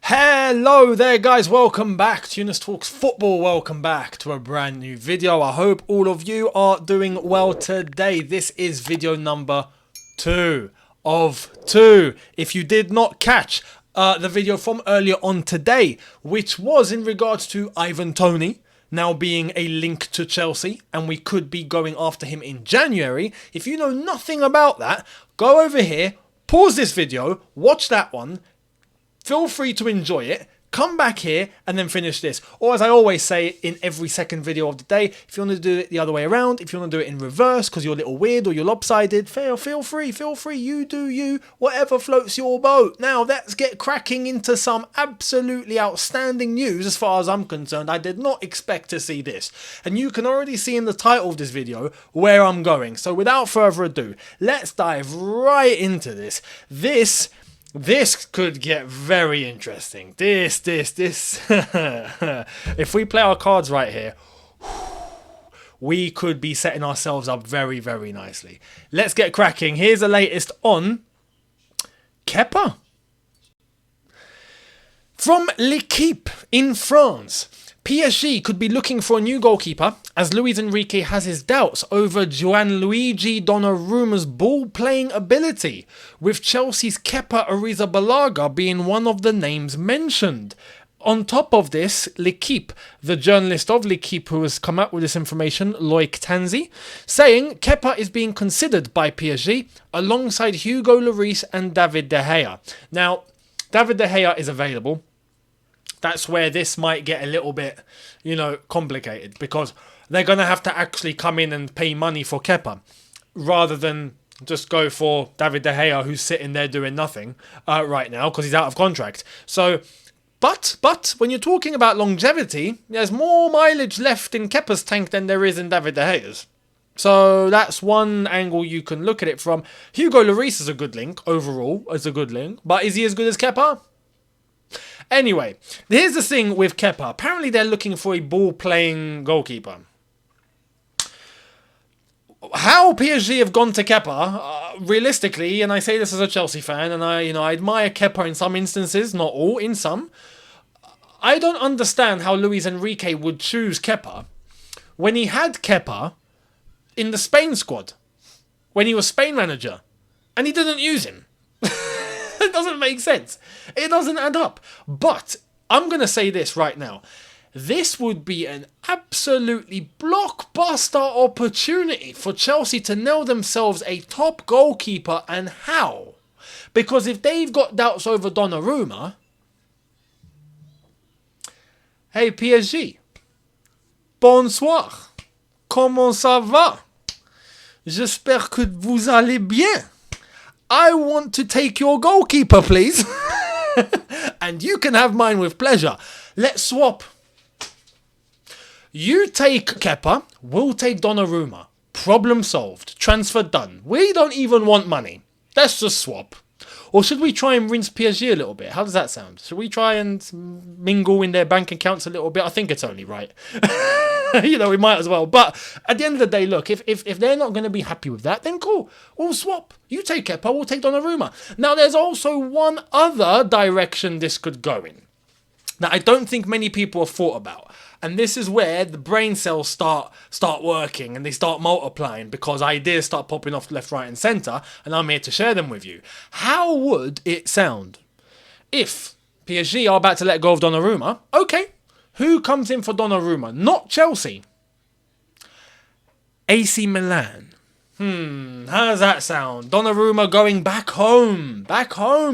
Hello there guys, welcome back to Younes Talks Football, welcome back to a brand new video. I hope all of you are doing well today. This is video number 2 of 2. If you did not catch the video from earlier on today, which was in regards to Ivan Toney now being a link to Chelsea and we could be going after him in January. If you know nothing about that, go over here, pause this video, watch that one. Feel free to enjoy it, come back here and then finish this. Or as I always say in every second video of the day, if you want to do it the other way around, if you want to do it in reverse because you're a little weird or you're lopsided, feel free, you do you, whatever floats your boat. Now let's get cracking into some absolutely outstanding news as far as I'm concerned. I did not expect to see this. And you can already see in the title of this video where I'm going. So without further ado, let's dive right into this. This could get very interesting. This. If we play our cards right here, we could be setting ourselves up very, very nicely. Let's get cracking. Here's the latest on Kepa. From L'Equipe in France. PSG could be looking for a new goalkeeper as Luis Enrique has his doubts over Gianluigi Donnarumma's ball-playing ability, with Chelsea's Kepa Arrizabalaga being one of the names mentioned. On top of this, L'Equipe, the journalist of L'Equipe who has come out with this information, Loic Tanzi, saying Kepa is being considered by PSG alongside Hugo Lloris and David De Gea. Now, David De Gea is available. That's where this might get a little bit, complicated because they're going to have to actually come in and pay money for Kepa rather than just go for David De Gea, who's sitting there doing nothing right now because he's out of contract. So, but when you're talking about longevity, there's more mileage left in Kepa's tank than there is in David De Gea's. So that's one angle you can look at it from. Hugo Lloris is a good link overall, but is he as good as Kepa? Anyway, here's the thing with Kepa. Apparently they're looking for a ball-playing goalkeeper. How PSG have gone to Kepa, realistically, and I say this as a Chelsea fan, and I admire Kepa in some instances, not all, in some. I don't understand how Luis Enrique would choose Kepa when he had Kepa in the Spain squad, when he was Spain manager, and he didn't use him. It doesn't make sense. It doesn't add up. But I'm going to say this right now. This would be an absolutely blockbuster opportunity for Chelsea to nail themselves a top goalkeeper. And how? Because if they've got doubts over Donnarumma, hey PSG, bonsoir, comment ça va? J'espère que vous allez bien. I want to take your goalkeeper, please. And you can have mine with pleasure. Let's swap. You take Kepa, we'll take Donnarumma. Problem solved. Transfer done. We don't even want money. Let's just swap. Or should we try and rinse PSG a little bit? How does that sound? Should we try and mingle in their bank accounts a little bit? I think it's only right. We might as well. But at the end of the day, look, if they're not going to be happy with that, then cool. We'll swap. You take Kepa, we'll take Donnarumma. Now, there's also one other direction this could go in that I don't think many people have thought about. And this is where the brain cells start working and they start multiplying because ideas start popping off left, right and centre, and I'm here to share them with you. How would it sound if PSG are about to let go of Donnarumma? Okay, who comes in for Donnarumma? Not Chelsea. AC Milan. How does that sound? Donnarumma going back home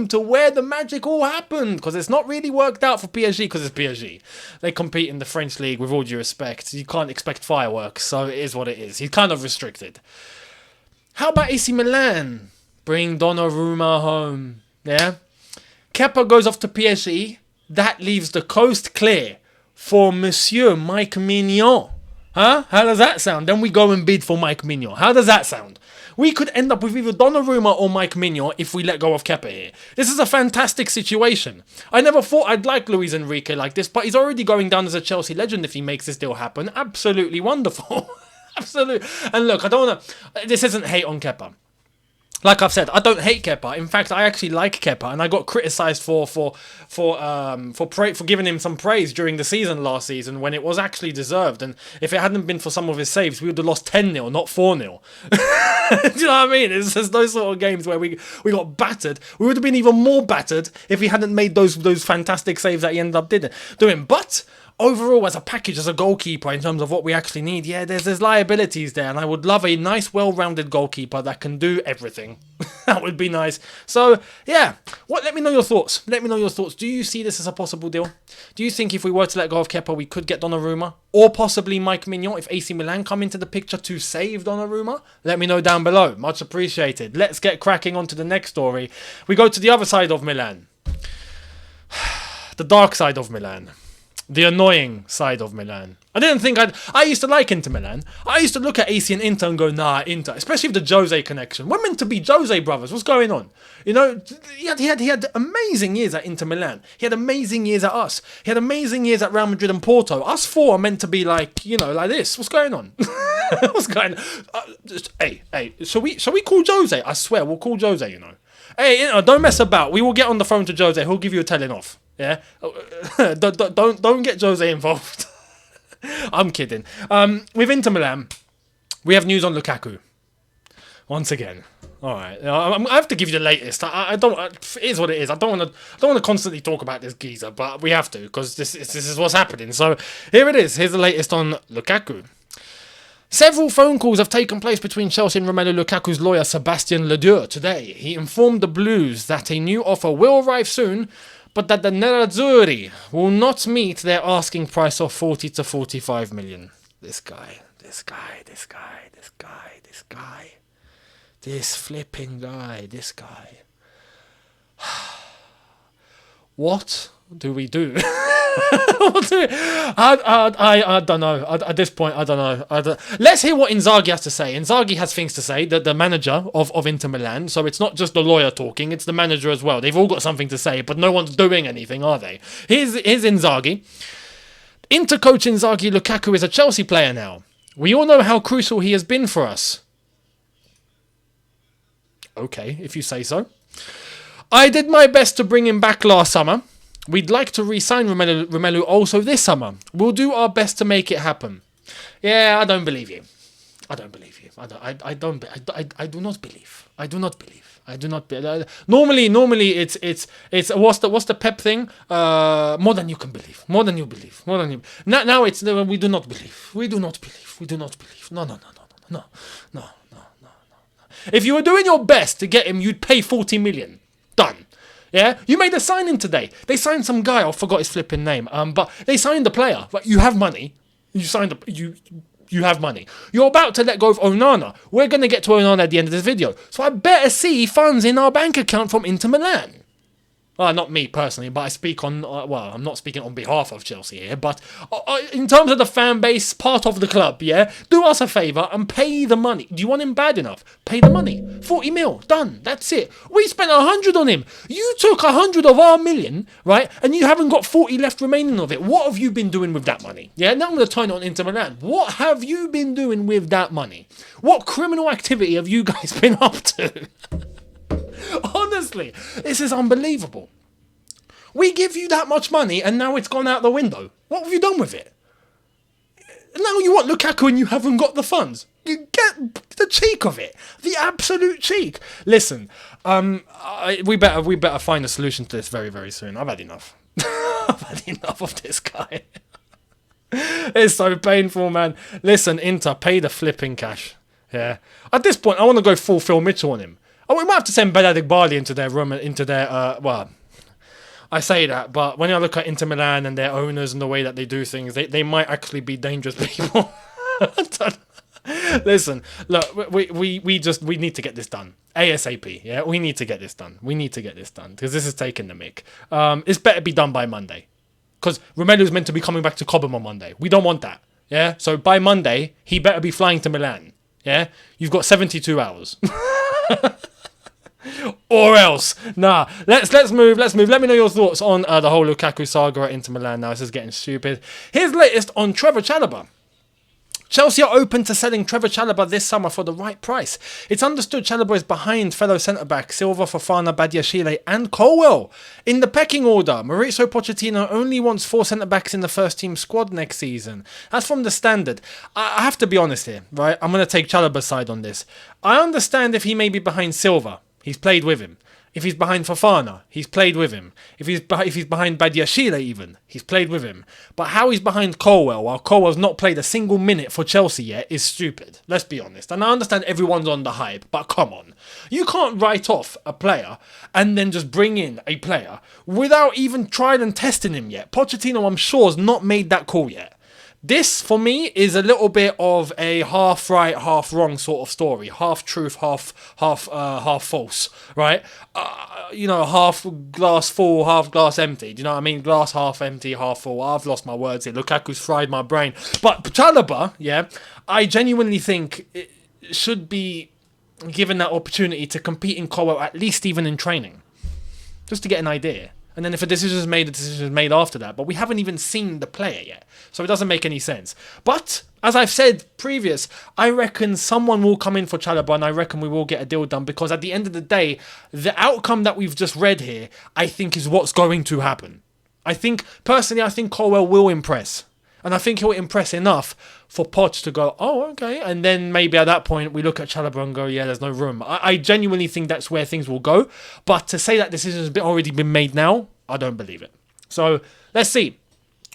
to where the magic all happened, because it's not really worked out for PSG because it's PSG. They compete in the French league, with all due respect. You can't expect fireworks, so it is what it is. He's kind of restricted. How about AC Milan? Bring Donnarumma home. Yeah? Kepa goes off to PSG. That leaves the coast clear for Monsieur Mike Mignon. Huh? How does that sound? Then we go and bid for Mike Mignon. How does that sound? We could end up with either Donnarumma or Mike Mignon if we let go of Kepa here. This is a fantastic situation. I never thought I'd like Luis Enrique like this, but he's already going down as a Chelsea legend if he makes this deal happen. Absolutely wonderful. Absolutely. And look, I don't want to... This isn't hate on Kepa. Like I've said, I don't hate Kepa. In fact, I actually like Kepa, and I got criticised for giving him some praise during the season last season when it was actually deserved. And if it hadn't been for some of his saves, we would have lost 10-0, not 4-0. Do you know what I mean? It's just those sort of games where we got battered. We would have been even more battered if he hadn't made those fantastic saves that he ended up doing. But overall, as a package, as a goalkeeper, in terms of what we actually need, yeah, there's liabilities there, and I would love a nice, well-rounded goalkeeper that can do everything. That would be nice. So, yeah, let me know your thoughts. Let me know your thoughts. Do you see this as a possible deal? Do you think if we were to let go of Kepa, we could get Donnarumma? Or possibly Mike Mignon, if AC Milan come into the picture to save Donnarumma? Let me know down below. Much appreciated. Let's get cracking on to the next story. We go to the other side of Milan. The dark side of Milan. The annoying side of Milan. I used to like Inter Milan. I used to look at AC and Inter and go, nah, Inter. Especially with the Jose connection. We're meant to be Jose brothers. What's going on? You know, he had amazing years at Inter Milan. He had amazing years at us. He had amazing years at Real Madrid and Porto. Us four are meant to be like, you know, like this. What's going on? What's going on? Hey, shall we call Jose? I swear, we'll call Jose, you know. Hey, don't mess about. We will get on the phone to Jose. He'll give you a telling off. Yeah, don't get Jose involved. I'm kidding. With Inter Milan, we have news on Lukaku. Once again, all right. I have to give you the latest. I don't. It is what it is. I don't want to constantly talk about this geezer, but we have to because this is what's happening. So here it is. Here's the latest on Lukaku. Several phone calls have taken place between Chelsea and Romelu Lukaku's lawyer Sébastien Ledeur today. He informed the Blues that a new offer will arrive soon, but that the Nerazzurri will not meet their asking price of 40 to 45 million. This flipping guy. What do we do? I don't know. At this point, I don't know. Let's hear what Inzaghi has to say. Inzaghi has things to say, the manager of Inter Milan. So it's not just the lawyer talking, it's the manager as well. They've all got something to say, but no one's doing anything, are they? Here's Inzaghi. Inter coach Inzaghi, Lukaku is a Chelsea player now. We all know how crucial he has been for us. Okay, if you say so. I did my best to bring him back last summer. We'd like to re-sign Romelu also this summer. We'll do our best to make it happen. Yeah, I don't believe you. I do not believe. Normally it's what's the Pep thing? More than you can believe. Now it's we do not believe. No. If you were doing your best to get him, you'd pay 40 million. Done. Yeah, you made a signing today. They signed some guy. I forgot his flipping name. But they signed the player. But you have money. You have money. You're about to let go of Onana. We're gonna get to Onana at the end of this video. So I better see funds in our bank account from Inter Milan. Not me personally, but I speak on... I'm not speaking on behalf of Chelsea here, but in terms of the fan base, part of the club, yeah? Do us a favour and pay the money. Do you want him bad enough? Pay the money. 40 mil. Done. That's it. We spent 100 on him. You took 100 of our million, right? And you haven't got 40 left remaining of it. What have you been doing with that money? Yeah, now I'm going to turn it on Inter Milan. What have you been doing with that money? What criminal activity have you guys been up to? Honestly, this is unbelievable. We give you that much money and now it's gone out the window. What have you done with it? Now you want Lukaku and you haven't got the funds. You get the cheek of it. The absolute cheek. Listen, we better find a solution to this very, very soon. I've had enough. I've had enough of this guy. It's so painful, man. Listen, Inter, pay the flipping cash. Yeah. At this point, I want to go full Phil Mitchell on him. We might have to send Bedadik Bali into their room, I say that, but when I look at Inter Milan and their owners and the way that they do things, they might actually be dangerous people. Listen, look, we need to get this done. ASAP, yeah? We need to get this done. Because this is taking the mick. It's better be done by Monday. Because Romelu's meant to be coming back to Cobham on Monday. We don't want that, yeah? So by Monday, he better be flying to Milan, yeah? You've got 72 hours. Or else. Nah, let's move. Let me know your thoughts on the whole Lukaku saga at Inter Milan now. This is getting stupid. Here's the latest on Trevor Chalobah. Chelsea are open to selling Trevor Chalobah this summer for the right price. It's understood Chalobah is behind fellow centre-backs Silva, Fofana, Badiashile and Colwell. In the pecking order, Mauricio Pochettino only wants 4 centre-backs in the first-team squad next season. That's from the Standard. I have to be honest here, right? I'm going to take Chalobah's side on this. I understand if he may be behind Silva. He's played with him. If he's behind Fofana, he's played with him. If he's behind Badiashile even, he's played with him. But how he's behind Colwell while Colwell's not played a single minute for Chelsea yet is stupid. Let's be honest. And I understand everyone's on the hype, but come on. You can't write off a player and then just bring in a player without even trying and testing him yet. Pochettino, I'm sure, has not made that call yet. This, for me, is a little bit of a half right, half wrong sort of story. Half truth, half false, right? Half glass full, half glass empty. Do you know what I mean? Glass half empty, half full. I've lost my words here. Lukaku's fried my brain. But Chalobah, yeah, I genuinely think it should be given that opportunity to compete in Colwell, at least even in training. Just to get an idea. And then if a decision is made, a decision is made after that. But we haven't even seen the player yet. So it doesn't make any sense. But, as I've said previous, I reckon someone will come in for Chalobah and I reckon we will get a deal done. Because at the end of the day, the outcome that we've just read here, I think is what's going to happen. Personally, I think Colwell will impress. And I think he'll impress enough for Poch to go, oh, okay. And then maybe at that point, we look at Chalobah and go, yeah, there's no room. I genuinely think that's where things will go. But to say that decision has already been made now, I don't believe it. So, let's see.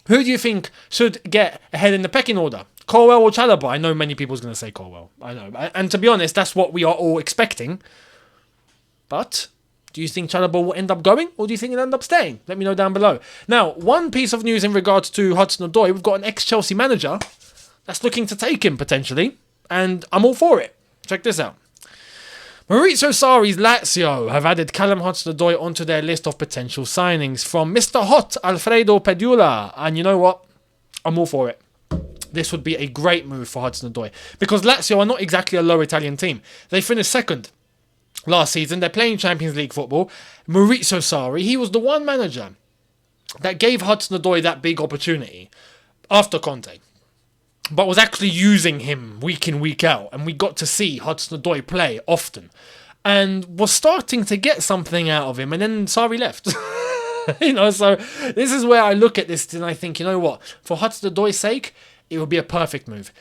Who do you think should get ahead in the pecking order? Colwell or Chalobah? I know many people's going to say Colwell. I know. And to be honest, that's what we are all expecting. But do you think Chalobah will end up going, or do you think he'll end up staying? Let me know down below. Now, one piece of news in regards to HudsonAdoi, we've got an ex-Chelsea manager that's looking to take him, potentially, and I'm all for it. Check this out. Maurizio Sarri's Lazio have added Callum HudsonAdoi onto their list of potential signings from Mr. Hot, Alfredo Pedula, and you know what? I'm all for it. This would be a great move for HudsonAdoi, because Lazio are not exactly a low Italian team. They finished second last season. They're playing Champions League football. Maurizio Sarri, he was the one manager that gave HudsonAdoi that big opportunity after Conte, but was actually using him week in, week out. And we got to see HudsonAdoi play often and was starting to get something out of him. And then Sarri left. So this is where I look at this and I think, you know what? For HudsonAdoi's sake, it would be a perfect move.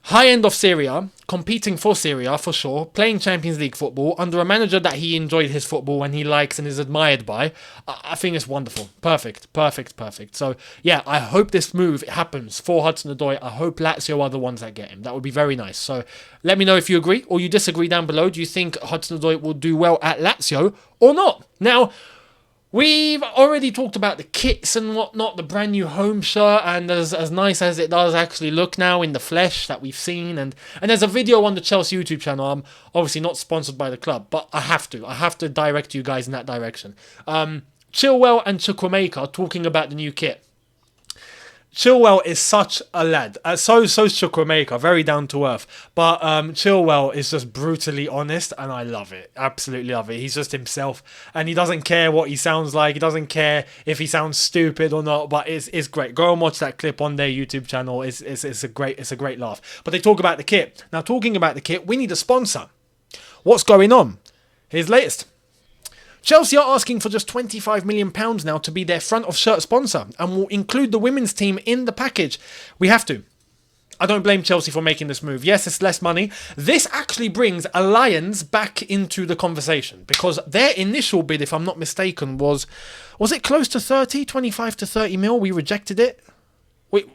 High end of Serie A, competing for Serie A for sure, playing Champions League football under a manager that he enjoyed his football and he likes and is admired by. I think it's wonderful. Perfect. So, yeah, I hope this move happens for HudsonAdoi. I hope Lazio are the ones that get him. That would be very nice. So, let me know if you agree or you disagree down below. Do you think HudsonAdoi will do well at Lazio or not? Now, we've already talked about the kits and whatnot, the brand new home shirt, and as nice as it does actually look now in the flesh that we've seen, and there's a video on the Chelsea YouTube channel. I'm obviously not sponsored by the club, but I have to direct you guys in that direction. Chilwell and Chukwuemeka talking about the new kit. Chilwell is such a lad. So's Chukwuemeka, very down to earth. But Chilwell is just brutally honest, and I love it. Absolutely love it. He's just himself, and he doesn't care what he sounds like. He doesn't care if he sounds stupid or not. But it's great. Go and watch that clip on their YouTube channel. It's a great laugh. But they talk about the kit. Now, talking about the kit, we need a sponsor. What's going on? Here's latest. Chelsea are asking for just £25 million now to be their front of shirt sponsor and will include the women's team in the package. We have to. I don't blame Chelsea for making this move. Yes, it's less money. This actually brings Alliance back into the conversation because their initial bid, if I'm not mistaken, was it close to 25 to 30 mil? We rejected it.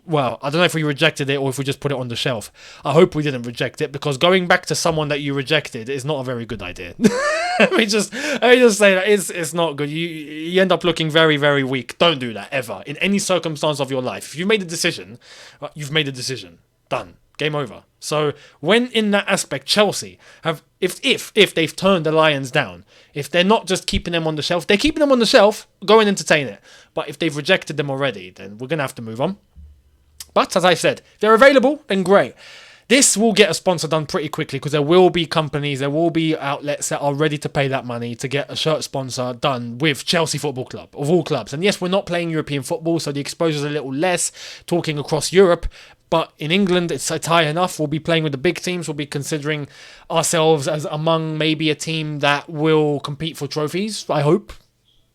Well, I don't know if we rejected it or if we just put it on the shelf. I hope we didn't reject it because going back to someone that you rejected is not a very good idea. Let me just say that it's not good. You end up looking very, very weak. Don't do that ever in any circumstance of your life. If you made a decision, you've made a decision. Done. Game over. So when in that aspect, Chelsea have, if they've turned the Lions down, if they're not just keeping them on the shelf, they're keeping them on the shelf. Go and entertain it. But if they've rejected them already, then we're gonna have to move on. But, as I said, if they're available, then great. This will get a sponsor done pretty quickly because there will be companies, there will be outlets that are ready to pay that money to get a shirt sponsor done with Chelsea Football Club, of all clubs. And yes, we're not playing European football, so the exposure is a little less, talking across Europe. but in England, it's high enough. We'll be playing with the big teams. We'll be considering ourselves as among maybe a team that will compete for trophies, I hope.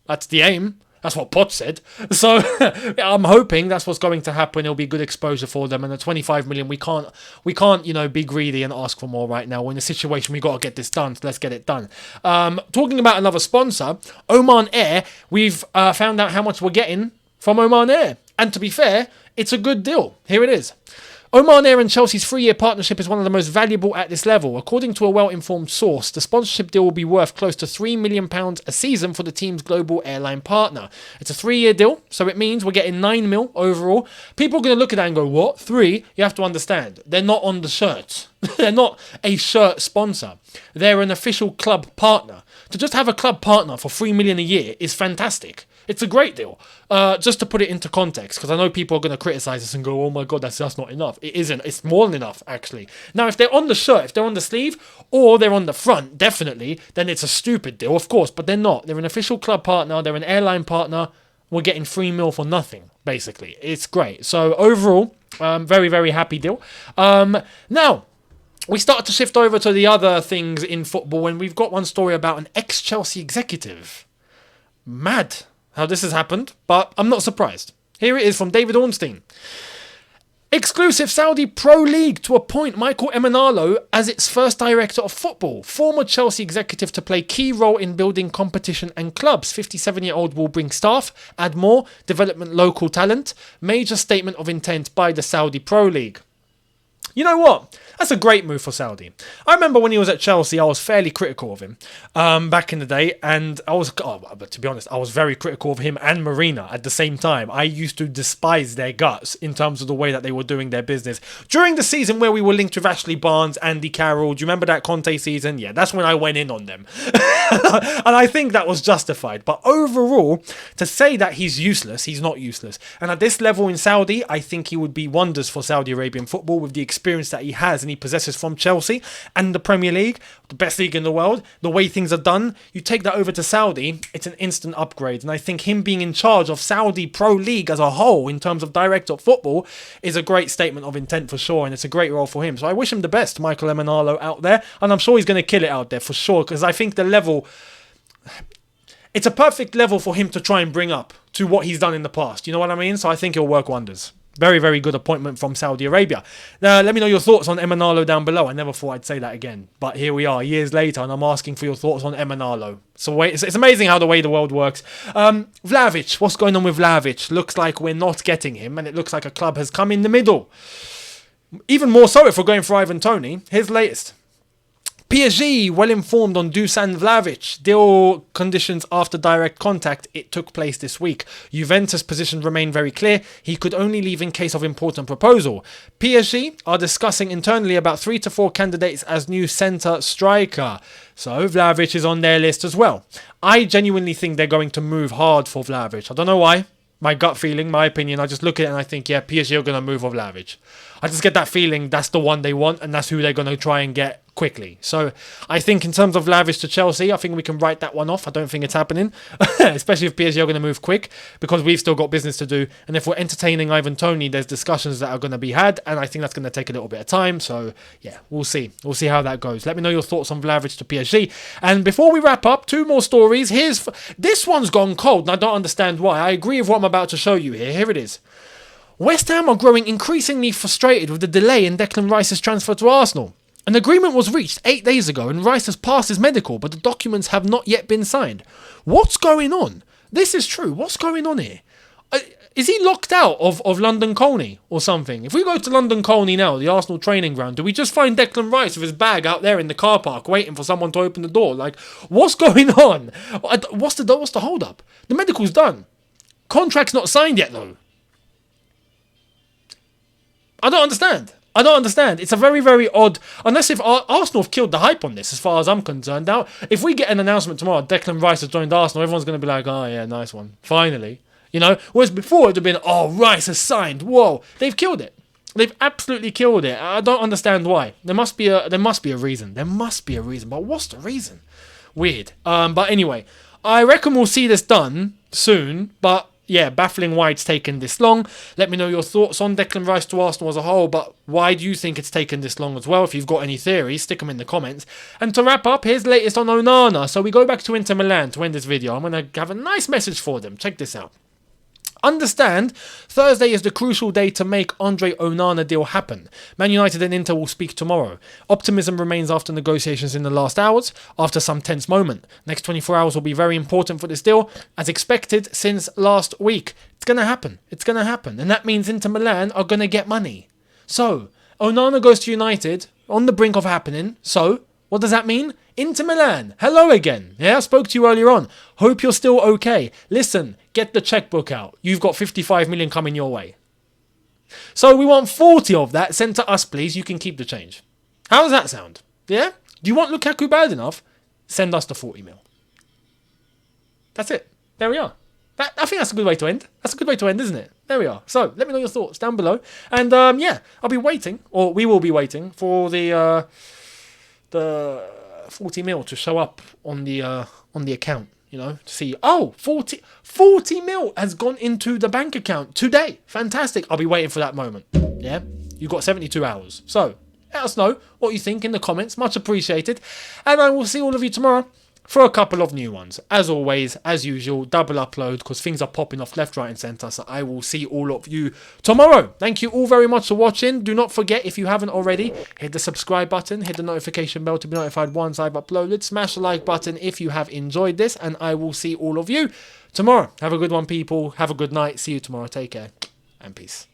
That's the aim. That's what Poch said. So I'm hoping that's what's going to happen. It'll be good exposure for them. And the 25 million, we can't, be greedy and ask for more right now. We're in a situation we got to get this done. So let's get it done. Talking about another sponsor, Oman Air. We've found out how much we're getting from Oman Air. And to be fair, it's a good deal. Here it is. Oman Air and Chelsea's 3-year partnership is one of the most valuable at this level. According to a well-informed source, the sponsorship deal will be worth close to £3 million a season for the team's global airline partner. It's a 3-year deal, so it means we're getting 9 mil overall. People are going to look at that and go, what? 3? You have to understand, they're not on the shirt. They're not a shirt sponsor. They're an official club partner. To just have a club partner for £3 million a year is fantastic. It's a great deal. Just to put it into context, because I know people are going to criticise this and go, oh my God, that's just not enough. It isn't. It's more than enough, actually. Now, if they're on the shirt, if they're on the sleeve, or they're on the front, definitely, then it's a stupid deal, of course. But they're not. They're an official club partner. They're an airline partner. We're getting 3 mil for nothing, basically. It's great. So overall, very, very happy deal. Now, we start to shift over to the other things in football, and we've got one story about an ex-Chelsea executive. Mad how this has happened, but I'm not surprised. Here it is from David Ornstein. Exclusive Saudi Pro League to appoint Michael Emenalo as its first director of football. Former Chelsea executive to play key role in building competition and clubs. 57-year-old will bring staff, add more, development local talent. Major statement of intent by the Saudi Pro League. You know what? That's a great move for Saudi. I remember when he was at Chelsea, I was fairly critical of him back in the day. And but to be honest, I was very critical of him and Marina at the same time. I used to despise their guts in terms of the way that they were doing their business. During the season where we were linked with Ashley Barnes, Andy Carroll, do you remember that Conte season? Yeah, that's when I went in on them. And I think that was justified. But overall, to say that he's useless, he's not useless. And at this level in Saudi, I think he would be wonders for Saudi Arabian football with the experience that he has and he possesses from Chelsea and the Premier League, the best league in the world, the way things are done. You take that over to Saudi, it's an instant upgrade. And I think him being in charge of Saudi Pro League as a whole in terms of director of football is a great statement of intent for sure, and it's a great role for him. So I wish him the best, Michael Emenalo out there, and I'm sure he's going to kill it out there for sure, because I think the level, it's a perfect level for him to try and bring up to what he's done in the past. You know what I mean? So I think it'll work wonders. Very, very good appointment from Saudi Arabia. Now, let me know your thoughts on Emenalo down below. I never thought I'd say that again. But here we are, years later, and I'm asking for your thoughts on Emenalo. So it's amazing how the way the world works. Vlahovic, what's going on with Vlahovic? Looks like we're not getting him, and it looks like a club has come in the middle. Even more so if we're going for Ivan Toney. Here's the latest. PSG well informed on Dusan Vlahovic. Deal conditions after direct contact. It took place this week. Juventus' position remained very clear. He could only leave in case of important proposal. PSG are discussing internally about 3 to 4 candidates as new centre striker. So Vlahovic is on their list as well. I genuinely think they're going to move hard for Vlahovic. I don't know why. My gut feeling, my opinion, I just look at it and I think, yeah, PSG are going to move for Vlahovic. I just get that feeling that's the one they want and that's who they're going to try and get quickly. So I think in terms of Vlahovic to Chelsea, I think we can write that one off. I don't think it's happening, especially if PSG are going to move quick, because we've still got business to do. And if we're entertaining Ivan Toney, there's discussions that are going to be had, and I think that's going to take a little bit of time. So yeah, we'll see. We'll see how that goes. Let me know your thoughts on Vlahovic to PSG. And before we wrap up, 2 more stories. This one's gone cold, and I don't understand why. I agree with what I'm about to show you here. Here it is. West Ham are growing increasingly frustrated with the delay in Declan Rice's transfer to Arsenal. An agreement was reached 8 days ago and Rice has passed his medical, but the documents have not yet been signed. What's going on? This is true. What's going on here? Is he locked out of London Colney or something? If we go to London Colney now, the Arsenal training ground, do we just find Declan Rice with his bag out there in the car park waiting for someone to open the door? Like, what's going on? What's the hold up? The medical's done. Contract's not signed yet though. I don't understand. It's a very, very odd... Unless if Arsenal have killed the hype on this, as far as I'm concerned. Now, if we get an announcement tomorrow, Declan Rice has joined Arsenal, everyone's going to be like, oh yeah, nice one. Finally. You know? Whereas before, it would have been, oh, Rice has signed. Whoa. They've killed it. They've absolutely killed it. I don't understand why. There must be a reason. There must be a reason. But what's the reason? Weird. But anyway, I reckon we'll see this done soon. But yeah, baffling why it's taken this long. Let me know your thoughts on Declan Rice to Arsenal as a whole, but why do you think it's taken this long as well? If you've got any theories, stick them in the comments. And to wrap up, here's the latest on Onana. So we go back to Inter Milan to end this video. I'm going to have a nice message for them. Check this out. Understand, Thursday is the crucial day to make Andre Onana deal happen. Man United and Inter will speak tomorrow. Optimism remains after negotiations in the last hours, after some tense moment. Next 24 hours will be very important for this deal, as expected since last week. It's going to happen. It's going to happen. And that means Inter Milan are going to get money. So, Onana goes to United, on the brink of happening. So, what does that mean? Inter Milan, hello again. Yeah, I spoke to you earlier on. Hope you're still okay. Listen, get the checkbook out. You've got 55 million coming your way. So we want 40 of that sent to us, please. You can keep the change. How does that sound? Yeah? Do you want Lukaku bad enough? Send us the 40 mil. That's it. There we are. I think that's a good way to end. That's a good way to end, isn't it? There we are. So, let me know your thoughts down below. And, yeah, I'll be waiting, or we will be waiting, for the 40 mil to show up on the account, you know, to see, oh, 40 mil has gone into the bank account today. Fantastic. I'll be waiting for that moment. Yeah, you've got 72 hours. So let us know what you think in the comments. Much appreciated. And I will see all of you tomorrow for a couple of new ones. As always, as usual, double upload because things are popping off left, right and centre. So I will see all of you tomorrow. Thank you all very much for watching. Do not forget, if you haven't already, hit the subscribe button, hit the notification bell to be notified once I've uploaded. Smash the like button if you have enjoyed this, and I will see all of you tomorrow. Have a good one, people. Have a good night. See you tomorrow. Take care and peace.